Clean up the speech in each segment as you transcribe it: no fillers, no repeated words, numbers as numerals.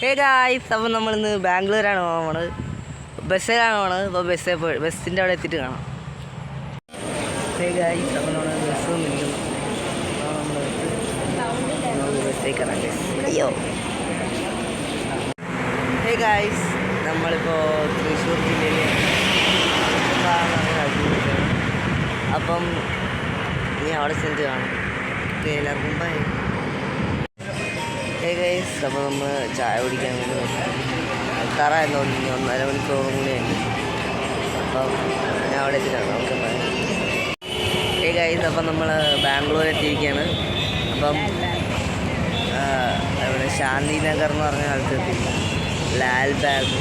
Hey guys, അപ്പോൾ നമ്മളിന്ന് ബാംഗ്ലൂരാണ് പോണത്. ബസ്സിലാണ് പോണത്. അപ്പോൾ ബസ്സിൻ്റെ അവിടെ എത്തിയിട്ട് കാണാം. ഹേ ഗായ്സ്, അപ്പോൾ നമ്മൾ ബസ് നിൽക്കുന്നു. നമ്മൾ ബസ്സിലേക്ക് ഇറങ്ങി. അയ്യോ. ഹേ ഗായ്സ്, നമ്മളിപ്പോൾ തൃശ്ശൂർ ജില്ലയിലെ അപ്പം ഇനി അവിടെ ചെന്നിട്ട് കാണാം. എല്ലാവർക്കും ബൈ. ഹേ ഗൈസ്, അപ്പോൾ നമ്മൾ ചായ കുടിക്കാൻ വേണ്ടി നോക്കാം. എത്താറായിരുന്നു, 1.5 മണിക്കൂറും കൂടിയുണ്ട്. അപ്പം ഞാൻ അവിടെ എത്തിയിട്ടാണ് നമുക്ക്. ഹേ ഗൈസ്, അപ്പം നമ്മൾ ബാംഗ്ലൂർ എത്തിയിരിക്കുകയാണ്. അപ്പം ഇവിടെ ശാന്തിനഗർ എന്ന് പറഞ്ഞ സ്ഥലത്ത് എത്തി. ലാൽ ബാഗ്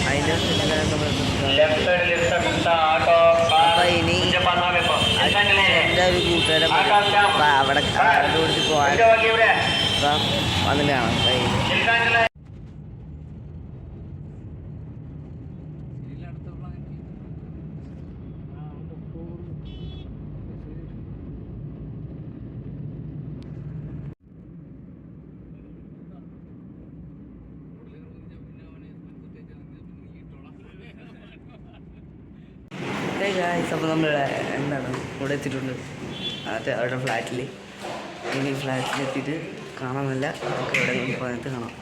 അതിൻ്റെ അപ്പം ഇനി എൻ്റെ ഒരു കൂട്ടുകാരെ അവിടെ കൊടുത്ത് പോകാൻ അപ്പം വന്നിട്ട് കാണാം. അപ്പോൾ നമ്മൾ എന്താണ് ഇവിടെ എത്തിയിട്ടുണ്ട്. അവരുടെ ഫ്ലാറ്റിൽ. ഇനി ഫ്ലാറ്റിലെത്തിയിട്ട് കാണാമെന്നല്ല, നമുക്ക് ഇവിടെ പോയിട്ട് കാണാം.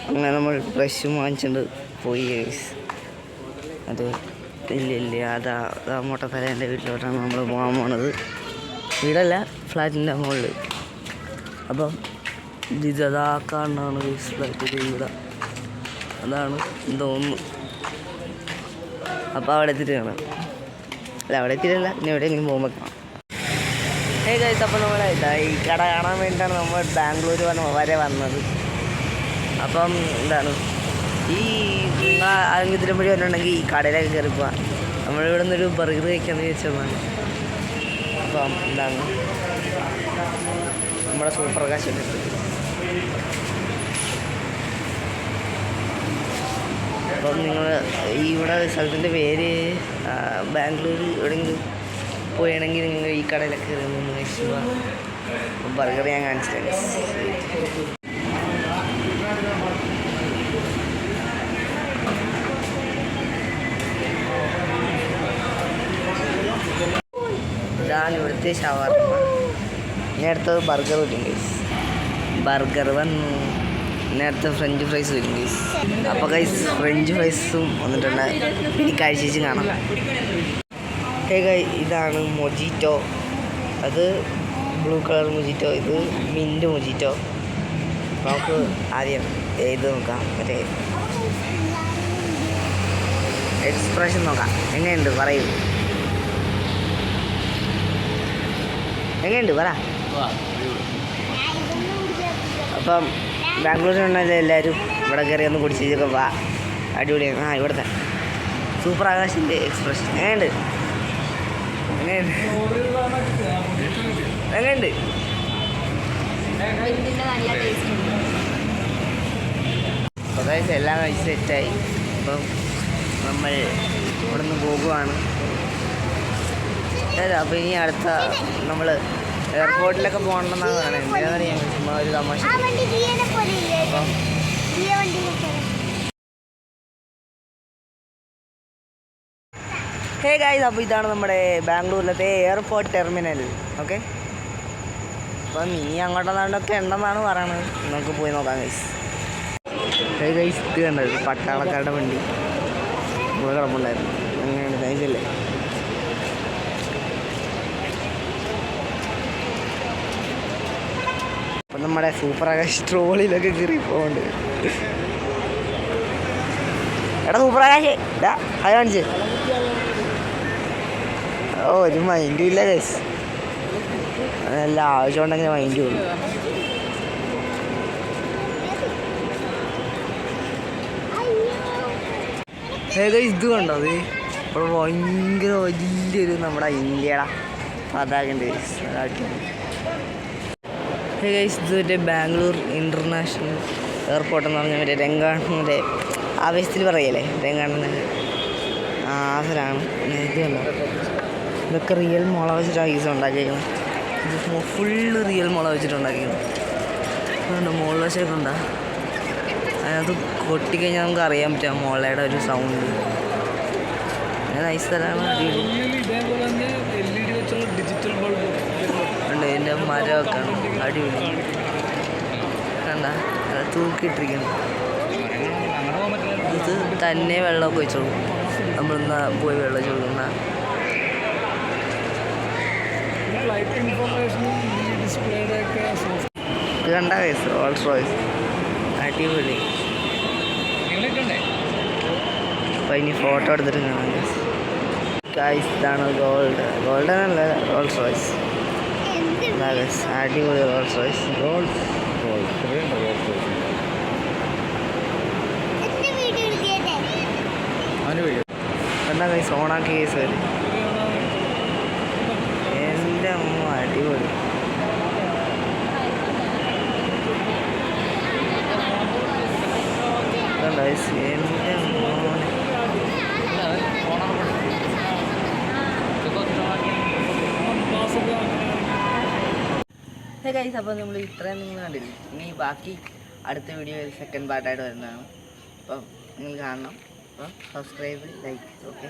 അങ്ങനെ നമ്മൾ ബ്രഷും വാങ്ങിച്ചിട്ടുണ്ട് പോയി. അത് ഇല്ല അതാ മൊട്ടത്തലേൻ്റെ വീട്ടിലോട്ടാണ് നമ്മൾ പോകാൻ പോണത്. വീടല്ല, ഫ്ലാറ്റിൻ്റെ മുകളിൽ. അപ്പം ഇതാ കാണാണ് ഫ്ലാറ്റിൻ്റെ ഇവിടെ. അതാണ് തോന്നുന്നു. അപ്പോൾ അവിടെ എത്തിയിട്ട് കാണാം. അല്ല, അവിടെ എത്തിയിട്ടല്ല, ഇനി എവിടെയെങ്കിലും പോകുമ്പോൾ കാണാം. ഹേ ഗൈസ്, അപ്പോൾ നമ്മൾ ഈ കട കാണാൻ വേണ്ടിയിട്ടാണ് നമ്മൾ ബാംഗ്ലൂർ വരെ വന്നത്. അപ്പം എന്താണ് ഈ ആരെങ്കിലും ഇതിലുമ്പഴി വന്നിട്ടുണ്ടെങ്കിൽ ഈ കടയിലേക്ക് കയറി പോവാം. നമ്മളിവിടെ നിന്നൊരു ബർഗർ കഴിക്കാമെന്ന് ചോദിച്ചതാണ്. അപ്പം എന്താണ് നമ്മുടെ സൂപ്രകാശ് അപ്പം നിങ്ങൾ ഇവിടെ സ്ഥലത്തിൻ്റെ പേര് ബാംഗ്ലൂർ എവിടെയെങ്കിലും പോയാണെങ്കിൽ നിങ്ങൾ ഈ കടയിലൊക്കെ കയറുന്നു കഴിച്ചു. ബർഗർ ഞാൻ കാണിച്ചിട്ടുണ്ട്. ഇതാണ് ഇവിടുത്തെ ഷവർമ്മ. ഇനി അടുത്തത് ബർഗർ വരും ഗൈസ്. ബർഗർ വന്നു. ഇനി അടുത്ത ഫ്രഞ്ച് ഫ്രൈസ് വരും ഗൈസ്. അപ്പോൾ ഗൈസ് ഫ്രഞ്ച് ഫ്രൈസും വന്നിട്ടുണ്ട്. ഇനി കഴിച്ചു കാണാം. ഇതാണ് മൊജിറ്റോ. അത് ബ്ലൂ കളർ മൊജിറ്റോ. ഇത് മിൻറ്റ് മൊജിറ്റോ. നമുക്ക് ആദ്യം ഇത് നോക്കാം. മറ്റേ എക്സ്പ്രഷൻ നോക്കാം. എങ്ങനെയുണ്ട് പറയൂ. എങ്ങനെയുണ്ട് പറ. അപ്പം ബാംഗ്ലൂരിലുണ്ടെങ്കിൽ എല്ലാവരും ഇവിടെ കയറി ഒന്ന് കുടിച്ചൊക്കെ വാ. അടിപൊളിയാണ്. ഇവിടുത്തെ സൂപ്പർ ആകാശിൻ്റെ എക്സ്പ്രഷൻ എങ്ങനെയുണ്ട്? എങ്ങനെയുണ്ട്? അതായത് എല്ലാം കഴിച്ച് സെറ്റായി. അപ്പം നമ്മൾ ഇവിടെ നിന്ന് പോകുവാണ്. അപ്പോൾ ഇനി അടുത്ത നമ്മൾ എയർപോർട്ടിലൊക്കെ പോകണമെന്നാണ് പറയുന്നത്. എന്തിനാണെന്നറിയാം, ചുമ്മാ ഒരു തമാശ. ഹേ ഗൈസ്, അപ്പോൾ ഇതാണ് നമ്മുടെ ബാംഗ്ലൂരിലത്തെ എയർപോർട്ട് ടെർമിനൽ. ഓക്കെ, അപ്പം ഇനി അങ്ങോട്ടെന്നാണ്ടൊക്കെ ഉണ്ടെന്നാണ് പറയണത്. നമുക്ക് പോയി നോക്കാം ഗൈസ്. ഹേ ഗൈസ്, ഇത് കണ്ടത് പട്ടാളക്കാരുടെ വണ്ടി ഇവിടെ കിടപ്പുണ്ടായിരുന്നു. അങ്ങനെയാണ് കഴിച്ചല്ലേ. അപ്പം നമ്മുടെ സൂപ്പർ ആകാശ് ട്രോളിലൊക്കെ കയറി പോകുന്നുണ്ട്. എടാ സൂപ്പർ ആകാശ്, ഇതാ അത് കാണിച്ച്. ഒരു മൈൻഡും ഇല്ല ഗൈസ്. അതെല്ലാം ആവശ്യമുണ്ടെങ്കിൽ മൈൻഡ് ഉള്ളൂ. ഗൈസ്, ഇത് കണ്ടോ? അത് ഇവിടെ ഭയങ്കര വലിയൊരു നമ്മുടെ ഇന്ത്യയുടെ പതാകയുണ്ട് ഗൈസ്. ഗൈസ്, ഇത് മറ്റേ ബാംഗ്ലൂർ ഇൻ്റർനാഷണൽ എയർപോർട്ട് എന്ന് പറഞ്ഞാൽ മറ്റേ രംഗാണൻ്റെ ആവേശത്തിൽ പറയല്ലേ, രംഗാണൻ്റെ ആസലാണ്. ഇത് കണ്ടോ? ഇതൊക്കെ റിയൽ മുള വെച്ചിട്ടാണ് ഈസ ഉണ്ടാക്കിയിരിക്കുന്നത്. ഇത് ഫുള്ള് റിയൽ മുള വെച്ചിട്ടുണ്ടാക്കിയത്. മുകളിൽ വശമൊക്കെ ഉണ്ടാ അതിനകത്ത് കൊട്ടിക്കഴിഞ്ഞാൽ നമുക്ക് അറിയാൻ പറ്റും മുളയുടെ ഒരു സൗണ്ട്. നൈസ് സ്ഥലമാണ്. ഉണ്ട് ഇതിൻ്റെ മരമൊക്കെ ആണ് അടിപൊളി. കണ്ട അത് തൂക്കിയിട്ടിരിക്കുന്നു. ഇത് തന്നെ വെള്ളമൊക്കെ ഒഴിച്ചോളൂ. നമ്മളൊന്ന് പോയി വെള്ളം ചോദിക്കുന്ന ഇത് കണ്ട കേസ് റോൾസ് റോയ്സ് അടിപൊളി. അപ്പോൾ ഇനി ഫോട്ടോ എടുത്തിട്ട് കാണാം ഗൈസ്. ഇതാണ് ഗോൾഡ് അല്ല റോൾസ് റോയ്സ്. അടിപൊളി റോൾസ് റോയ്സ്. എന്താ ഗൈസ് ഓണാക്കി കേസ് വരും. എൻ്റെ അമ്മ അടിപൊളി. എൻ്റെ മോനെ ഗൈസ്. അപ്പോൾ നമ്മൾ ഇത്രയും നിങ്ങൾ കണ്ടില്ല. ഇനി ബാക്കി അടുത്ത വീഡിയോ സെക്കൻഡ് പാർട്ടായിട്ട് വരുന്നതാണ്. അപ്പം നിങ്ങൾ കാണണം. അപ്പം സബ്സ്ക്രൈബ്, ലൈക്ക്, ഓക്കെ.